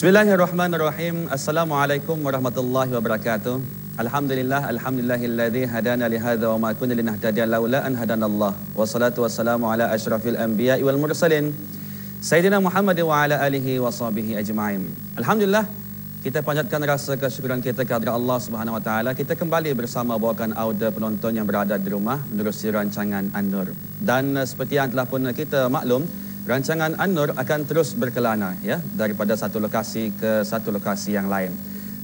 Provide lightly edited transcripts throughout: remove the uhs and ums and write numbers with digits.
Bismillahirrahmanirrahim. Assalamualaikum warahmatullahi wabarakatuh. Alhamdulillahilladzi hadana li hadza wa ma kunna linahtadiya laula an hadanallah. Wassalatu wassalamu ala asyrafil anbiya'i wal mursalin Sayyidina Muhammad wa ala alihi wa sahbihi ajma'in. Alhamdulillah, kita panjatkan rasa kesyukuran kita kepada Allah Subhanahu wa taala. Kita kembali bersama bawakan audio penonton yang berada di rumah menerusi rancangan An-Nur. Dan seperti yang telah pun kita maklum, rancangan An-Nur akan terus berkelana ya, daripada satu lokasi ke satu lokasi yang lain.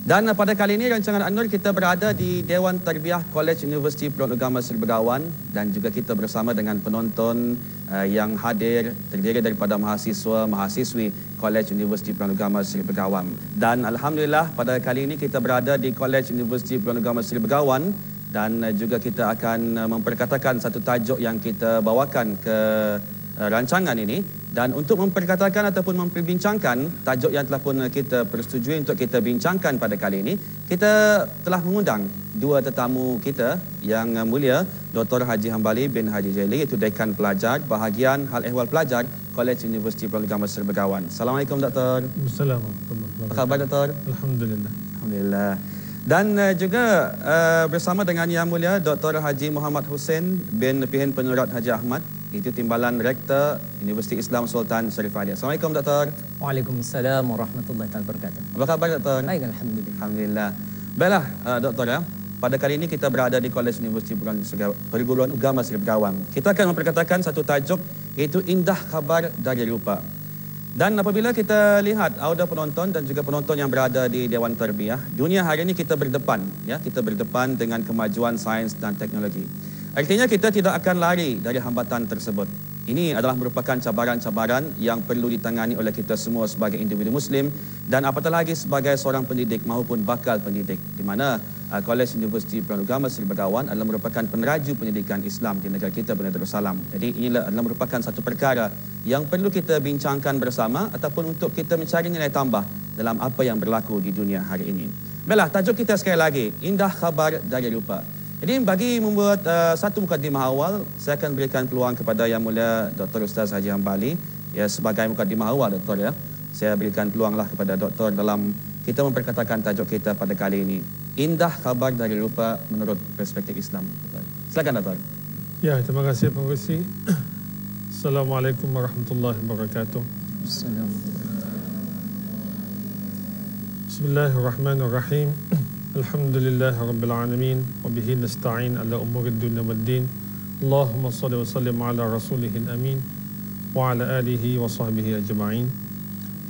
Dan pada kali ini rancangan An-Nur kita berada di Dewan Tarbiyah College Universiti Penuh Agama Seri Begawan, dan juga kita bersama dengan penonton yang hadir terdiri daripada mahasiswa-mahasiswi College Universiti Penuh Agama Seri Begawan. Dan alhamdulillah pada kali ini kita berada di College Universiti Penuh Agama Seri Begawan, dan juga kita akan memperkatakan satu tajuk yang kita bawakan ke rancangan ini. Dan untuk memperkatakan ataupun memperbincangkan tajuk yang telah pun kita persetujui untuk kita bincangkan pada kali ini, kita telah mengundang dua tetamu kita yang mulia, Dr. Haji Hambali bin Haji Jaili, iaitu Dekan Pelajar Bahagian Hal Ehwal Pelajar College Universiti Penuh Agama Seri Begawan. Assalamualaikum Doktor. Assalamualaikum. Apa khabar Doktor? Alhamdulillah. Alhamdulillah. Dan juga bersama dengan Yang Mulia Dr. Haji Muhammad Hussein bin Pihin Penurat Haji Ahmad, itu Timbalan Rektor Universiti Islam Sultan Syarif Ali. Assalamualaikum Doktor. Waalaikumsalam warahmatullahi wabarakatuh. Apa khabar Doktor? Baik, alhamdulillah. Alhamdulillah. Baiklah Doktor ya. Pada kali ini kita berada di Kolej Universiti Perguruan Agama Seri Begawan. Kita akan memperkatakan satu tajuk, iaitu Indah Khabar dari Rupa. Dan apabila kita lihat audio penonton dan juga penonton yang berada di Dewan Tarbiyah, dunia hari ini kita berdepan ya, kita berdepan dengan kemajuan sains dan teknologi. Artinya kita tidak akan lari dari hambatan tersebut. Ini adalah merupakan cabaran-cabaran yang perlu ditangani oleh kita semua sebagai individu Muslim, dan apatah lagi sebagai seorang pendidik maupun bakal pendidik, di mana Kolej Universiti Penuh Agama Seri Begawan adalah merupakan peneraju pendidikan Islam di negara kita Brunei Darussalam. Jadi inilah adalah merupakan satu perkara yang perlu kita bincangkan bersama ataupun untuk kita mencari nilai tambah dalam apa yang berlaku di dunia hari ini. Baiklah, tajuk kita sekali lagi, Indah Khabar dari Rupa. Jadi bagi membuat satu mukadimah awal, saya akan berikan peluang kepada Yang Mulia Dr. Ustaz Haji Hambali ya, sebagai mukadimah awal Doktor ya. Saya berikan peluanglah kepada Doktor dalam kita memperkatakan tajuk kita pada kali ini, Indah Khabar dari Rupa menurut perspektif Islam. Silakan Doktor. Ya, terima kasih Pak Husi. Assalamualaikum warahmatullahi wabarakatuh. Bismillahirrahmanirrahim. Alhamdulillahi rabbil alamin wa bihi nasta'in ala umuri dunya waddin. Allahumma shalli wa sallim ala rasulihil amin wa ala alihi wa sahbihi ajma'in.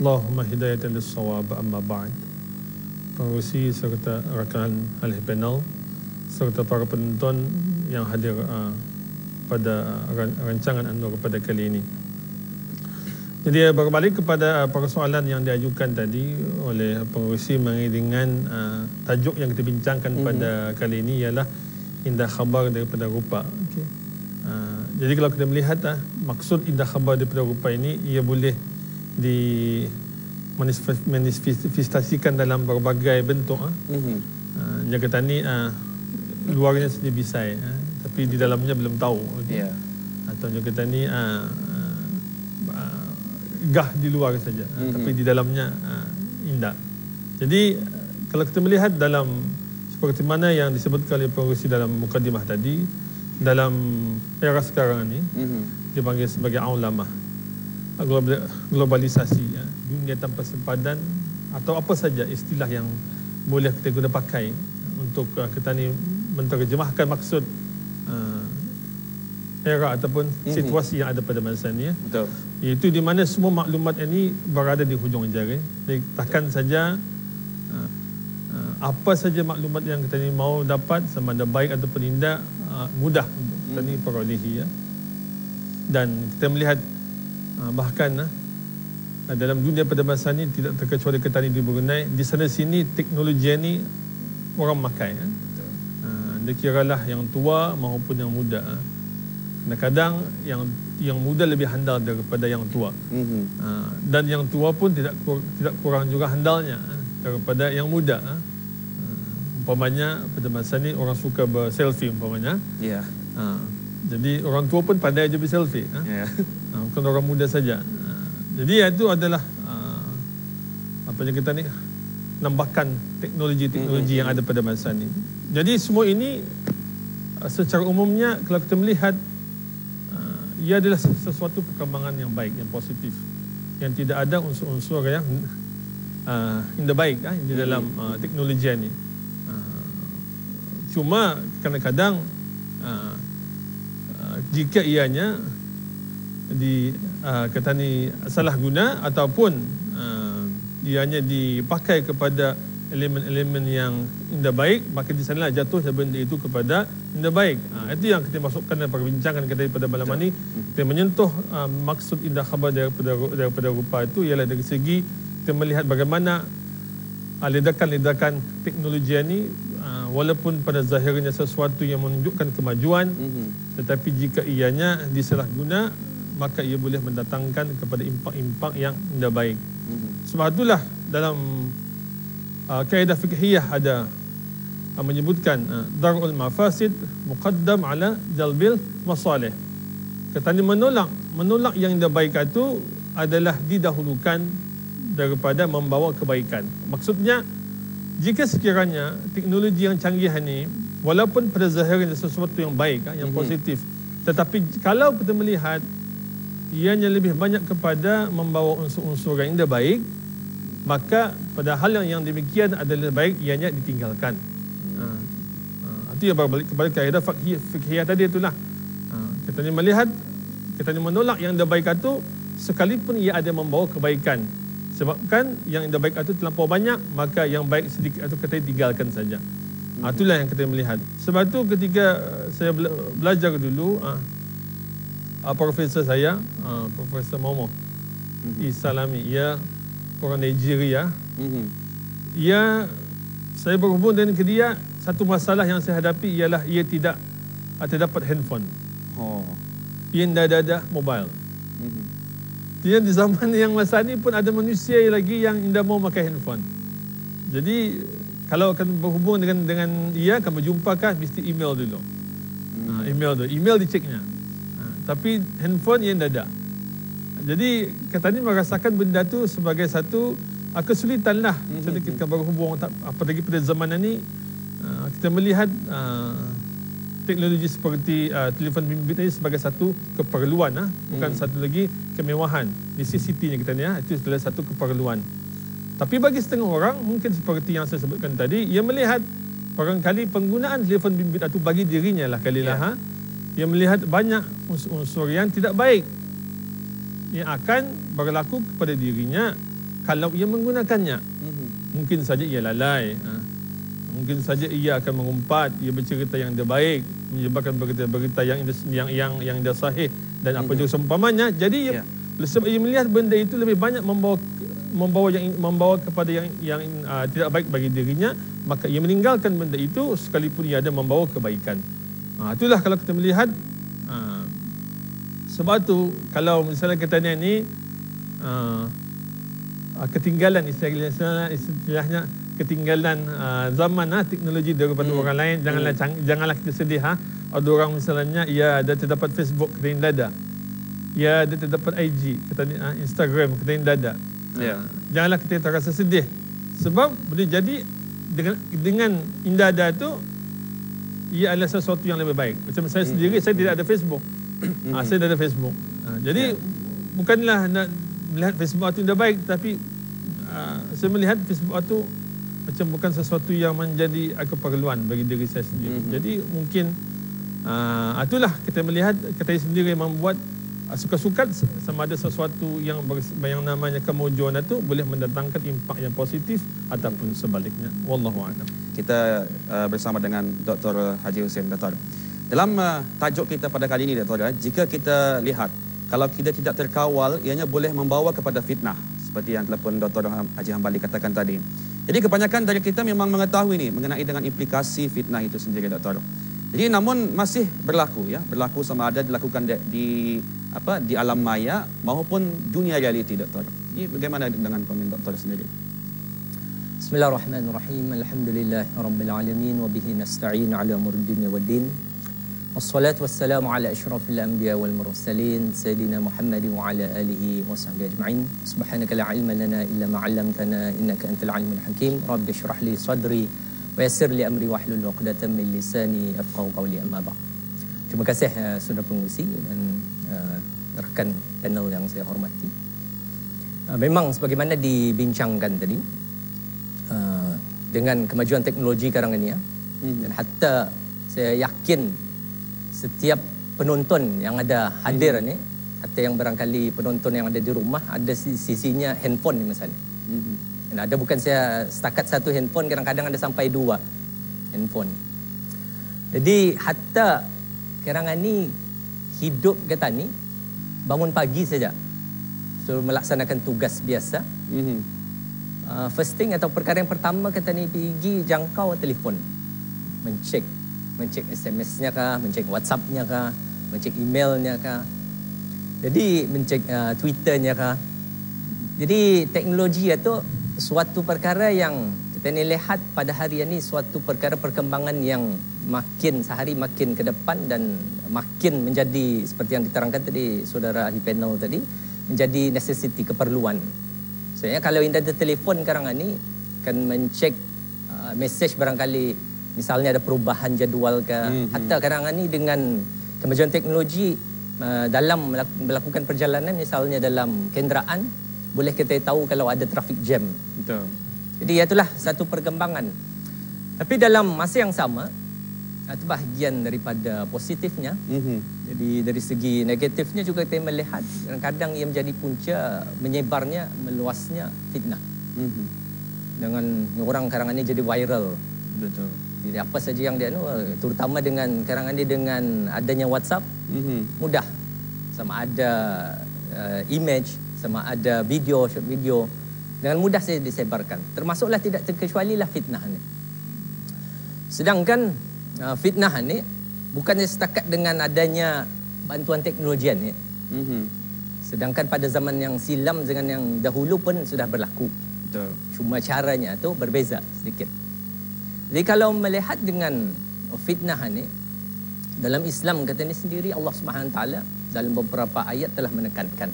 Allahumma hidayatan lis-shawab, amma ba'd. Pengurusi serta rakan ahli panel serta para penonton yang hadir pada rancangan An-Nur pada kali ini. Jadi berbalik kepada persoalan yang diajukan tadi oleh pengurusi mengenai dengan tajuk yang kita bincangkan pada kali ini ialah Indah Khabar daripada Rupa. Okay. Jadi kalau kita melihat maksud Indah Khabar daripada Rupa ini, ia boleh dimanifestasikan dalam berbagai bentuk. Yang kata ni luarnya saja bisai, tapi di dalamnya belum tahu. Okay. Yeah. Atau yang kata ni gah di luar saja, tapi di dalamnya indah. Jadi kalau kita melihat dalam seperti mana yang disebutkan oleh pengurusi dalam mukadimah tadi, dalam era sekarang ini dipanggil sebagai aulamah, globalisasi ya, dunia tanpa sempadan, atau apa saja istilah yang boleh kita guna pakai untuk kita ni menterjemahkan maksud era ataupun situasi yang ada pada masa ini ya. Betul. Iaitu di mana semua maklumat ini berada di hujung jari. Jadi takkan saja apa saja maklumat yang kita ni mau dapat, sama ada baik ataupun indah, mudah untuk kita ni perolehi ya. Dan kita melihat bahkan dalam dunia pada masa ini tidak terkecuali kita ni di Brunei, di sana sini teknologi ini orang memakai ya. Dikiralah yang tua maupun yang muda. Kadang-kadang yang muda lebih handal daripada yang tua. Dan yang tua pun tidak kurang juga handalnya daripada yang muda. Umpamanya pada masa ni orang suka berselfie umpamanya. Ya. Jadi orang tua pun pandai je berselfie. Bukan orang muda saja. Jadi itu adalah apa yang kita ni, nambahkan teknologi-teknologi yang ada pada masa ni. Jadi semua ini secara umumnya kalau kita melihat ia adalah sesuatu perkembangan yang baik, yang positif, yang tidak ada unsur-unsur yang tidak baik di dalam teknologi ini. Cuma kadang-kadang jika ianya kata ni salah guna ataupun ianya dipakai kepada elemen-elemen yang tidak baik, maka di sanalah jatuh benda itu kepada tidak baik. Itu yang kita masukkan dalam perbincangan kita pada malam ini. Kita menyentuh maksud indah khabar daripada rupa itu ialah dari segi kita melihat bagaimana ledakan-ledakan teknologi ini walaupun pada zahirnya sesuatu yang menunjukkan kemajuan, tetapi jika ianya disalahguna, maka ia boleh mendatangkan kepada impak-impak yang tidak baik. Sebab itulah dalam kaedah fiqhiyah ada menyebutkan dar'ul mafasid muqaddam ala jalbil masalih. Kata ni menolak yang tidak baik itu adalah didahulukan daripada membawa kebaikan. Maksudnya jika sekiranya teknologi yang canggih ini walaupun pada zahirnya sesuatu yang baik, yang positif, tetapi kalau kita melihat ianya lebih banyak kepada membawa unsur-unsur yang tidak baik, maka pada hal yang demikian adalah baik ianya ditinggalkan. Itu yang berbalik kepada kaedah fiqhiyah tadi itulah. Kita ni melihat, kita ni menolak yang tidak baik itu sekalipun ia ada membawa kebaikan. Sebabkan yang tidak baik itu terlampau banyak, maka yang baik sedikit itu kita tinggalkan saja. Itulah yang kita melihat. Sebab itu ketika saya belajar dulu, profesor saya, Profesor Momo Isalami, ia orang Nigeria. Saya berhubung dengan dia, satu masalah yang saya hadapi ialah ia tidak terdapat handphone. Ia tidak ada mobile. Dia di zaman yang masa ni pun ada manusia lagi yang tidak mau pakai handphone. Jadi kalau akan berhubung dengan ia, akan berjumpa kan, mesti email dulu. Email diceknya. Tapi handphone ia tidak ada. Jadi kata ni merasakan benda tu sebagai satu kesulitan lah. Jadi kita berhubung, apalagi pada zaman ini kita melihat teknologi seperti telefon bimbit ini sebagai satu keperluan, bukan satu lagi kemewahan. Necessity-nya kita ni, itu adalah satu keperluan. Tapi bagi setengah orang, mungkin seperti yang saya sebutkan tadi, ia melihat barangkali penggunaan telefon bimbit itu bagi dirinya lah kalilah. Ia melihat banyak unsur-unsur yang tidak baik yang akan berlaku kepada dirinya kalau ia menggunakannya. Mungkin saja ia lalai, mungkin saja ia akan mengumpat, ia bercerita yang tidak baik, menyebabkan berita-berita yang tidak sahih dan apa juga seumpamanya. Jadi sebab ia melihat benda itu lebih banyak membawa kepada yang tidak baik bagi dirinya, maka ia meninggalkan benda itu sekalipun ia ada membawa kebaikan. Itulah kalau kita melihat. Sebab tu kalau misalnya kita ni ketinggalan istilahnya ketinggalan zaman teknologi daripada orang lain, janganlah kita sedih. Ada orang misalnya ia ada terdapat Facebook, kita tidak ada. Ia ada terdapat IG, kita ni Instagram, kita tidak ada. Janganlah kita terasa sedih. Sebab boleh jadi dengan indah ada tu, ia adalah sesuatu yang lebih baik. Macam saya sendiri, saya tidak ada Facebook. Saya tidak ada Facebook. Jadi bukanlah nak melihat Facebook itu tidak baik, tapi saya melihat Facebook itu macam bukan sesuatu yang menjadi keperluan bagi diri saya sendiri. Jadi mungkin itulah kita melihat kita sendiri membuat suka-suka sama ada sesuatu yang namanya kemajuan itu boleh mendatangkan impak yang positif ataupun sebaliknya. Wallahu a'lam. Kita bersama dengan Dr. Haji Hussein. Dr. Dalam tajuk kita pada kali ini, Dr. Jika kita lihat kalau kita tidak terkawal, ianya boleh membawa kepada fitnah seperti yang telah pun Dr. Haji Hambali katakan tadi. Jadi kebanyakan dari kita memang mengetahui ni mengenai dengan implikasi fitnah itu sendiri, Dr. Jadi namun masih berlaku sama ada dilakukan di alam maya maupun dunia realiti, Dr. Ini bagaimana dengan komen Dr. sendiri? Bismillahirrahmanirrahim. Alhamdulillahirabbil alamin wa bihi nasta'in ala umurid dunya waddin. Wassalatu wassalamu ala asyrafil anbiya wal mursalin Sayyidina Muhammad wa ala alihi wa sahbihi ajma'in. Subhanaka la ilma lana illa ma 'allamtana innaka antal alimul hakim. Rabbi shrah li sadri wa yassir li amri wahlul 'uqdatam min lisani yafqahu qawli, amma ba'd. Terima kasih saudara pengurusi dan rakan panel yang saya hormati. Memang sebagaimana dibincangkan tadi, dengan kemajuan teknologi sekarang ini ya, dan hatta saya yakin setiap penonton yang ada hadir ni, hatta yang barangkali penonton yang ada di rumah, ada sisinya handphone misalnya. Dan ada bukan saya setakat satu handphone, kadang-kadang ada sampai 2 handphone. Jadi hatta sekarang ni hidup kata ni bangun pagi saja so melaksanakan tugas biasa. First thing atau perkara yang pertama kata ni pergi jangkau telefon, mencek SMS-nya kah, mencek WhatsApp-nya kah, mencek email-nya kah. Jadi mencek Twitter-nya kah. Jadi teknologi itu suatu perkara yang kita ni lihat pada hari ini, suatu perkara perkembangan yang makin sehari makin ke depan dan makin menjadi seperti yang diterangkan tadi saudara ahli panel tadi, menjadi necessity, keperluan. Sebenarnya kalau anda ada telefon sekarang ni kan mencek message barangkali misalnya ada perubahan jadual ke, hatta sekarang ni dengan kemajuan teknologi dalam melakukan perjalanan, misalnya dalam kenderaan boleh kita tahu kalau ada traffic jam. Betul. Jadi itulah satu perkembangan. Tapi dalam masa yang sama, itu bahagian daripada positifnya. Jadi dari segi negatifnya juga kita melihat kadang-kadang ia menjadi punca menyebarnya, meluasnya fitnah. Dengan orang sekarang ini jadi viral. Betul. Jadi apa saja yang dia terutama dengan sekarang ini dengan adanya WhatsApp, mudah sama ada image, sama ada video, short video, dengan mudah saja disebarkan. Termasuklah tidak terkecualilah fitnah ni. Sedangkan fitnah ni bukannya setakat dengan adanya bantuan teknologi ni. Sedangkan pada zaman yang silam dengan yang dahulu pun sudah berlaku. Betul. Cuma caranya tu berbeza sedikit. Jadi kalau melihat dengan fitnah ni, dalam Islam kata ni sendiri Allah Subhanahu taala dalam beberapa ayat telah menekankan.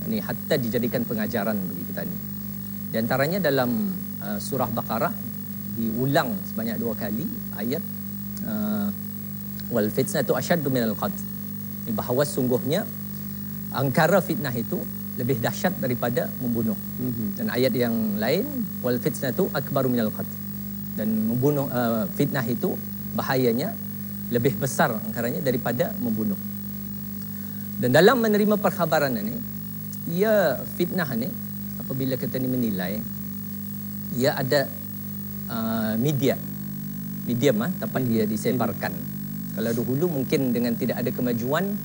Ini hatta dijadikan pengajaran bagi kita ni. Di antaranya dalam surah Baqarah diulang sebanyak 2 kali ayat wal fitnatu asyaddu minal qatl. Bahawa sungguhnya angkara fitnah itu lebih dahsyat daripada membunuh. Dan ayat yang lain wal fitnatu akbaru minal qatl. Dan membunuh fitnah itu bahayanya lebih besar angkaranya daripada membunuh. Dan dalam menerima perkhabaran ini, ia fitnah ni apabila kita ni menilai, ia ada medium tempat dia disebarkan. Kalau dahulu mungkin dengan tidak ada kemajuan,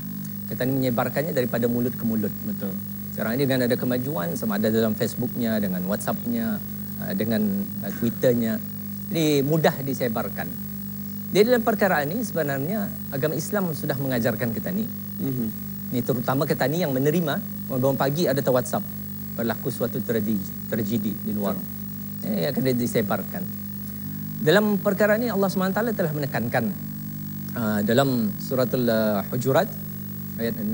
kita ni menyebarkannya daripada mulut ke mulut. Betul. Sekarang ini dengan ada kemajuan, sama ada dalam Facebooknya, dengan WhatsAppnya, dengan Twitternya, jadi mudah disebarkan. Jadi dalam perkara ini sebenarnya agama Islam sudah mengajarkan kita ni. Ini terutama kita ni yang menerima bangun pagi ada WhatsApp berlaku suatu tragedi di luar. Akan disebarkan. Dalam perkara ini Allah SWT telah menekankan dalam suratul Hujurat ayat 6.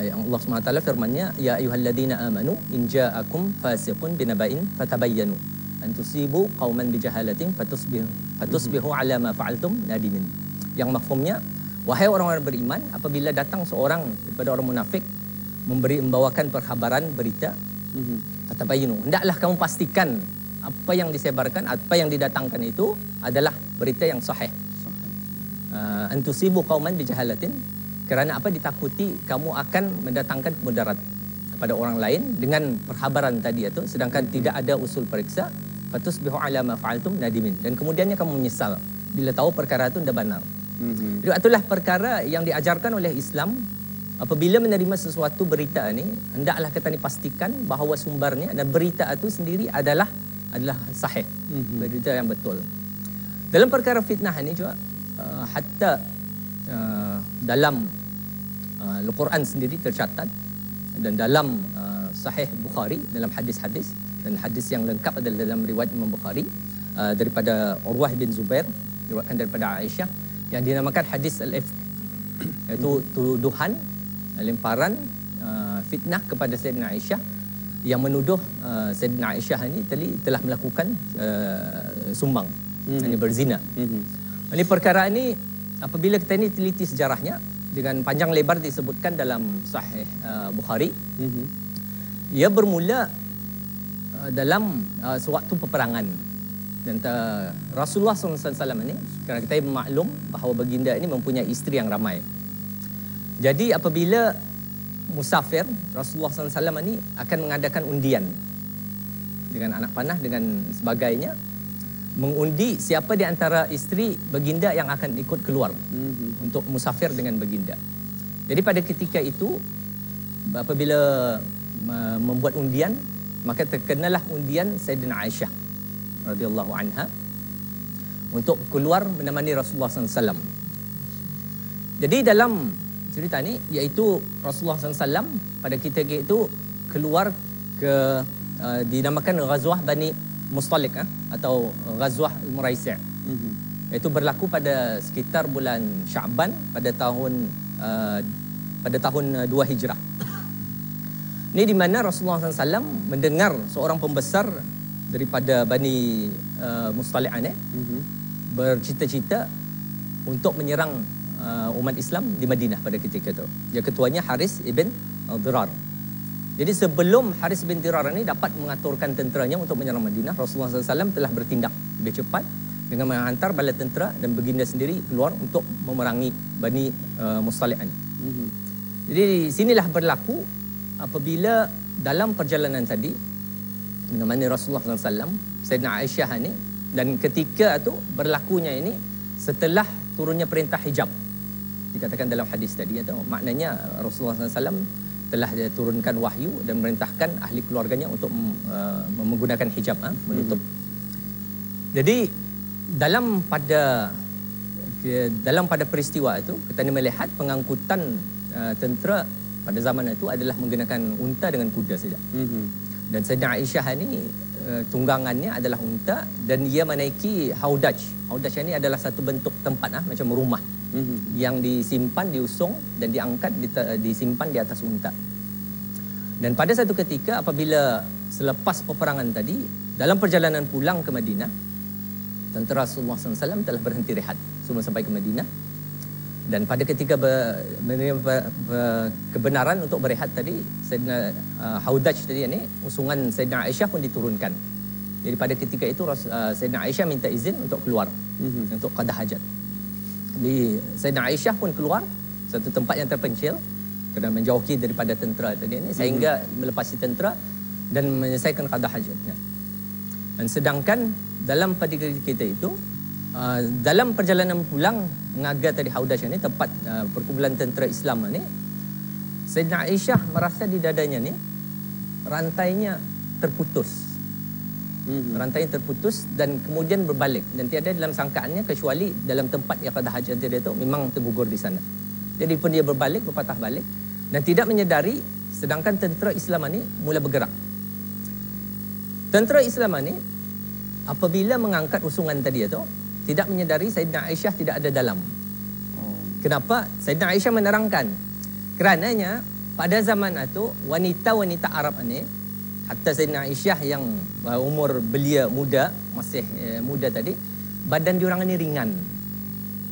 Yang Allah SWT firmannya, ya ayyuhalladzina amanu in ja'akum fasiqun binaba'in fatabayyanu an tusibu qauman bijahalatin fatusbihu ala ma fa'altum nadimin. Yang mafhumnya, wahai orang-orang beriman, apabila datang seorang daripada orang munafik membawakan perkhabaran berita, fatabayyanu, hendaklah kamu pastikan apa yang disebarkan, apa yang didatangkan itu adalah berita yang sahih. An tusibu qauman bijahalatin, kerana apa, ditakuti kamu akan mendatangkan mudarat kepada orang lain dengan perkhabaran tadi itu, sedangkan tidak ada usul periksa. Fatusbihu ala ma fa'altum nadimin, dan kemudiannya kamu menyesal bila tahu perkara itu tidak benar. Jadi itulah perkara yang diajarkan oleh Islam. Apabila menerima sesuatu berita ni, hendaklah kita ni pastikan bahawa sumbernya dan berita itu sendiri adalah sahih, berita yang betul. Dalam perkara fitnah ni juga hatta dalam Al-Quran sendiri tercatat, dan dalam Sahih Bukhari, dalam hadis-hadis, dan hadis yang lengkap adalah dalam riwayat Imam Bukhari daripada Urwah bin Zubair, diriwayatkan daripada Aisyah, yang dinamakan hadis al-ifk, iaitu tuduhan, lemparan fitnah kepada Sayyidina Aisyah yang menuduh Sayyidina Aisyah ini telah melakukan sumbang, ini berzina. Ini perkara ini apabila kita ini teliti sejarahnya dengan panjang lebar disebutkan dalam Sahih Bukhari. Ia bermula dalam sewaktu peperangan. Dan Rasulullah SAW ini, kerana kita maklum bahawa baginda ini mempunyai isteri yang ramai. Jadi apabila musafir, Rasulullah SAW ini akan mengadakan undian dengan anak panah dengan sebagainya, mengundi siapa di antara isteri baginda yang akan ikut keluar untuk musafir dengan baginda. Jadi pada ketika itu apabila membuat undian, maka terkenalah undian Sayyidina Aisyah radhiyallahu anha untuk keluar menemani Rasulullah SAW. Jadi dalam cerita ni, iaitu Rasulullah SAW pada ketika itu keluar ke dinamakan Ghazwah Bani Mustalik atau Ghazwah Al-Muraisi'. Itu berlaku pada sekitar bulan Sya'ban pada tahun 2 Hijrah. Ini di mana Rasulullah SAW mendengar seorang pembesar daripada Bani Mustalik ini bercita-cita untuk menyerang umat Islam di Madinah pada ketika itu. Dia ketuanya Haris ibn Dirar. Jadi sebelum Haris bin Dirar ini dapat mengaturkan tenteranya untuk menyerang Madinah, Rasulullah SAW telah bertindak lebih cepat dengan menghantar bala tentera dan baginda sendiri keluar untuk memerangi Bani Mustalik ini. Jadi sinilah berlaku apabila dalam perjalanan tadi menemani Rasulullah SAW, Sayyidina Aisyah ini, dan ketika itu berlakunya ini setelah turunnya perintah hijab. Dikatakan dalam hadis tadi itu, maknanya Rasulullah SAW telah turunkan wahyu dan merintahkan ahli keluarganya untuk menggunakan hijab, menutup. Jadi dalam pada peristiwa itu kita melihat pengangkutan tentera pada zaman itu adalah menggunakan unta dengan kuda saja. Dan Sayyidina Aisyah ini tunggangannya adalah unta dan ia menaiki haudaj. Haudaj ini adalah satu bentuk tempat macam rumah yang disimpan, diusung dan diangkat, disimpan di atas unta. Dan pada satu ketika apabila selepas peperangan tadi, dalam perjalanan pulang ke Madinah, tentera Rasulullah SAW telah berhenti rehat sebelum sampai ke Madinah. Dan pada ketika kebenaran untuk berehat tadi, Sayyidina Haudaj tadi ini, usungan Sayyidina Aisyah pun diturunkan. Jadi pada ketika itu Sayyidina Aisyah minta izin untuk keluar untuk qada hajat. Jadi Sayyidina Aisyah pun keluar satu tempat yang terpencil kerana menjauhi daripada tentera tadi ini sehingga melepasi tentera dan menyelesaikan qada hajatnya. Dan sedangkan dalam pada ketika itu dalam perjalanan pulang mengagar tadi Haudaj ini tempat perkumpulan tentera Islam ini, Sayyidina Aisyah merasa di dadanya ni rantainya terputus. Rantainya terputus dan kemudian berbalik dan tiada dalam sangkaannya kecuali dalam tempat yang qada hajat dia itu memang tergugur di sana. Jadi pun dia berbalik, berpatah balik dan tidak menyedari sedangkan tentera Islam ini mula bergerak. Tentera Islam ini apabila mengangkat usungan tadi itu tidak menyedari Sayyidina Aisyah tidak ada dalam. Kenapa? Sayyidina Aisyah menerangkan. Kerananya pada zaman itu wanita-wanita Arab ini, hatta Sayyidina Aisyah yang umur belia muda, masih muda tadi, badan diorang ini ringan.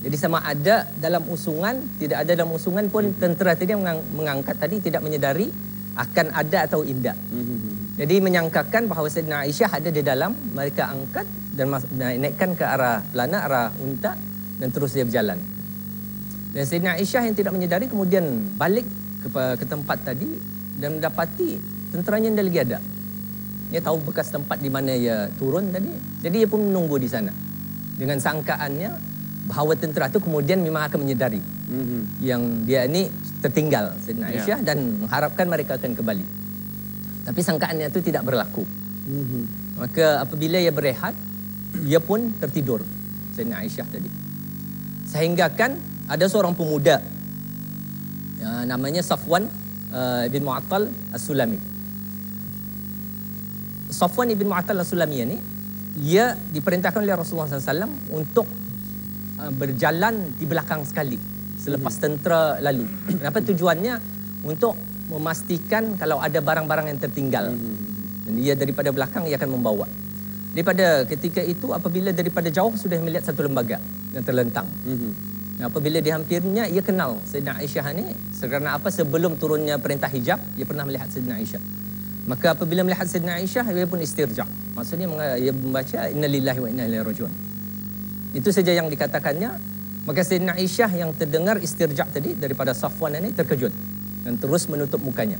Jadi sama ada dalam usungan, tidak ada dalam usungan pun tentera tadi yang mengangkat tadi tidak menyedari akan ada atau tidak. Jadi menyangkakan bahawa Sayyidina Aisyah ada di dalam, mereka angkat dan naikkan ke arah pelana, arah unta dan terus dia berjalan. Dan Sayyidina Aisyah yang tidak menyedari kemudian balik ke tempat tadi dan mendapati tenteranya dah lagi ada. Dia tahu bekas tempat di mana ia turun tadi. Jadi dia pun menunggu di sana. Dengan sangkaannya bahawa tentera itu kemudian memang akan menyedari yang dia ini tertinggal Sayyidina Aisyah dan mengharapkan mereka akan kembali. Tapi sangkaannya itu tidak berlaku. Maka apabila ia berehat, ia pun tertidur Sayyidina Aisyah tadi. Sehingga kan ada seorang pemuda namanya Safwan bin Mu'attal As-Sulami. Safwan bin Mu'attal As-Sulami ini ia diperintahkan oleh Rasulullah SAW untuk berjalan di belakang sekali selepas tentera lalu. Kenapa? Tujuannya untuk memastikan kalau ada barang-barang yang tertinggal. Dan dia daripada belakang ia akan membawa. Daripada ketika itu apabila daripada jauh sudah melihat satu lembaga yang terlentang. Apabila dihampirinya ia kenal Sayyidina Aisyah ni kerana apa? Sebelum turunnya perintah hijab ia pernah melihat Sayyidina Aisyah. Maka apabila melihat Sayyidina Aisyah ia pun istirja'. Maksudnya ia membaca innalillahi wa inna ilaihi raji'un. Itu saja yang dikatakannya. Maka Sayyidina Aisyah yang terdengar istirja' tadi daripada Safwan ini terkejut dan terus menutup mukanya.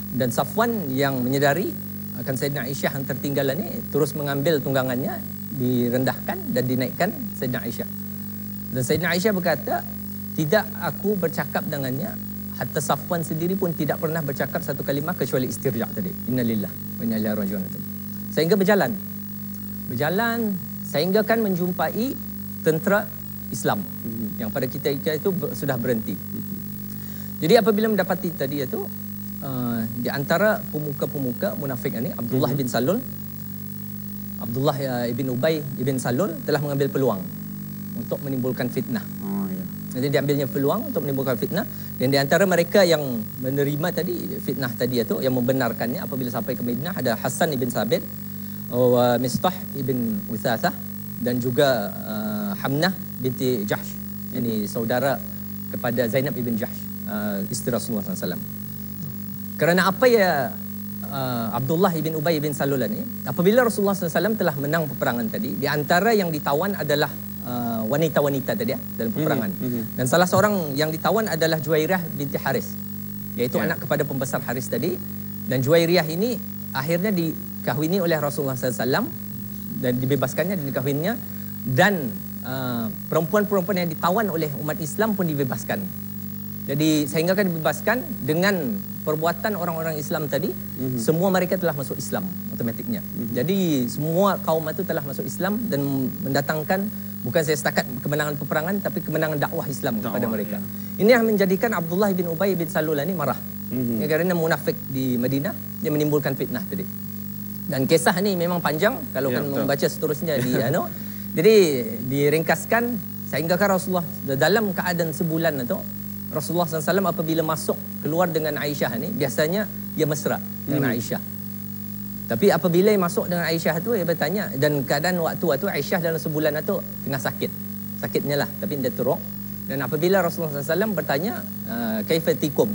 Dan Safwan yang menyedari akan Sayyidina Aisyah yang tertinggal ini terus mengambil tunggangannya, direndahkan dan dinaikkan Sayyidina Aisyah. Dan Sayyidina Aisyah berkata, tidak aku bercakap dengannya, hatta Safwan sendiri pun tidak pernah bercakap satu kalimah kecuali istirja' tadi. Innalillah wa inna ilaihi raji'un. Sehingga berjalan sehingga kan menjumpai tentera Islam yang pada ketika itu sudah berhenti. Jadi apabila mendapati tadi itu di antara pemuka-pemuka munafik ini Abdullah bin Salul, Abdullah ibn Ubay ibn Salul telah mengambil peluang untuk menimbulkan fitnah. Jadi diambilnya peluang untuk menimbulkan fitnah, dan di antara mereka yang menerima tadi fitnah tadi itu yang membenarkannya apabila sampai ke Madinah ada Hasan ibn Sabit, Mistah ibn Uthathah, dan juga Hamnah binti Jahsh, ini saudara kepada Zainab ibn Jahsh, isteri Rasulullah SAW. Kerana apa ya Abdullah ibn Ubay ibn Salul ini, apabila Rasulullah SAW telah menang peperangan tadi, di antara yang ditawan adalah wanita-wanita tadi dalam peperangan. Dan salah seorang yang ditawan adalah Juwairiyah binti Haris, iaitu anak kepada pembesar Haris tadi. Dan Juwairiyah ini akhirnya dikahwini oleh Rasulullah SAW dan dibebaskannya, dinikahinya. Dan perempuan-perempuan yang ditawan oleh umat Islam pun dibebaskan. Jadi sehingga kan dibebaskan dengan perbuatan orang-orang Islam tadi, semua mereka telah masuk Islam automatiknya. Jadi semua kaum itu telah masuk Islam dan mendatangkan bukan saya setakat kemenangan peperangan, tapi kemenangan dakwah Islam kepada mereka. Ini yang menjadikan Abdullah bin Ubay bin Salul ini marah. Kerana munafik di Madinah yang menimbulkan fitnah tadi. Dan kisah ni memang panjang kalau kan membaca seterusnya di jadi diringkaskan sehingga kan Rasulullah dalam keadaan sebulan itu Rasulullah SAW apabila masuk keluar dengan Aisyah ni biasanya dia mesra dengan Aisyah. Tapi apabila dia masuk dengan Aisyah tu dia bertanya, dan keadaan waktu itu Aisyah dalam sebulan itu tengah sakitnya lah, tapi dia teruk. Dan apabila Rasulullah SAW bertanya kaifatikum,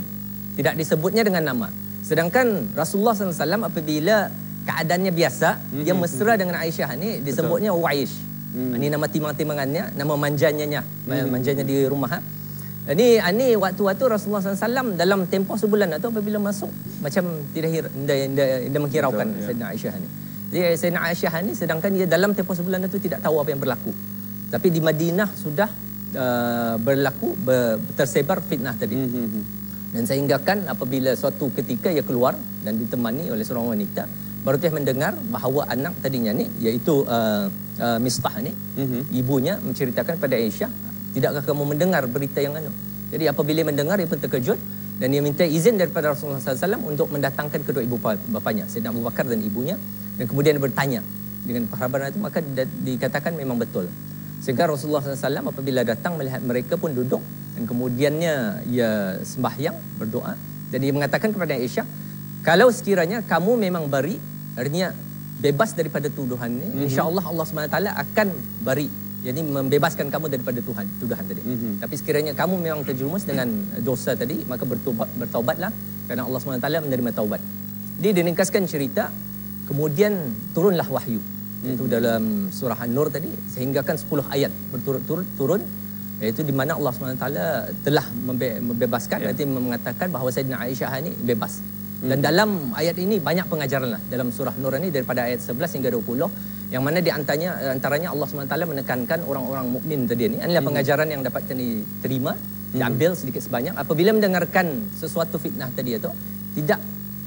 tidak disebutnya dengan nama. Sedangkan Rasulullah SAW apabila keadaannya biasa dia mesra dengan Aisyah ni disebutnya Uwaish. Ini nama timang-timangannya, nama manjanya di rumah. Ini waktu-waktu Rasulullah SAW dalam tempoh sebulan atau apabila masuk macam tidak menghiraukan Sayyidina Aisyah ni. Jadi Sayyidina Aisyah ni sedangkan dia dalam tempoh sebulan itu tidak tahu apa yang berlaku. Tapi di Madinah sudah berlaku tersebar fitnah tadi. Dan sehingga kan apabila suatu ketika ia keluar dan ditemani oleh seorang wanita, baru dia mendengar bahawa anak tadinya ni iaitu Mistah ni, ibunya menceritakan pada Aisyah, tidakkah kamu mendengar berita yang Jadi apabila mendengar dia pun terkejut dan dia minta izin daripada Rasulullah SAW untuk mendatangkan kedua ibu bapanya, Sayyidina Abu Bakar dan ibunya, dan kemudian dia bertanya dengan perhabaran itu, maka dikatakan memang betul. Sehingga Rasulullah SAW apabila datang melihat mereka pun duduk dan kemudiannya ia sembahyang berdoa dan dia mengatakan kepada Aisyah, kalau sekiranya kamu memang bari, artinya bebas daripada tuduhan ini, insya-Allah Allah SWT akan bari, jadi membebaskan kamu daripada tuduhan tadi. Tapi sekiranya kamu memang terjerumus dengan dosa tadi, maka bertaubatlah kerana Allah SWT menerima taubat. Dia diringkaskan cerita, kemudian turunlah wahyu. Itu dalam surah An-Nur tadi, sehingga kan 10 ayat berturut-turut turun, iaitu di mana Allah SWT telah membebaskan, berarti mengatakan bahawa Sayyidina Aisyah ini bebas. Dan dalam ayat ini banyak pengajaran lah dalam surah Nur ini, daripada ayat 11 hingga 20, yang mana di antaranya Allah SWT menekankan orang-orang mukmin tadi ini. Inilah pengajaran yang dapat diterima, diambil sedikit sebanyak. Apabila mendengarkan sesuatu fitnah tadi itu, tidak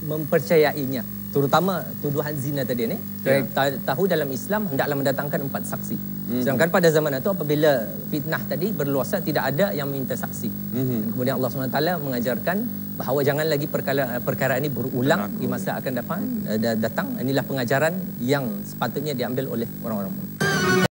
mempercayainya, terutama tuduhan zina tadi ini. Tahu dalam Islam hendaklah mendatangkan 4 saksi. Sedangkan pada zaman itu apabila fitnah tadi berluasa, tidak ada yang minta saksi. Dan kemudian Allah SWT mengajarkan bahawa jangan lagi perkara ini berulang di masa akan datang. Inilah pengajaran yang sepatutnya diambil oleh orang-orang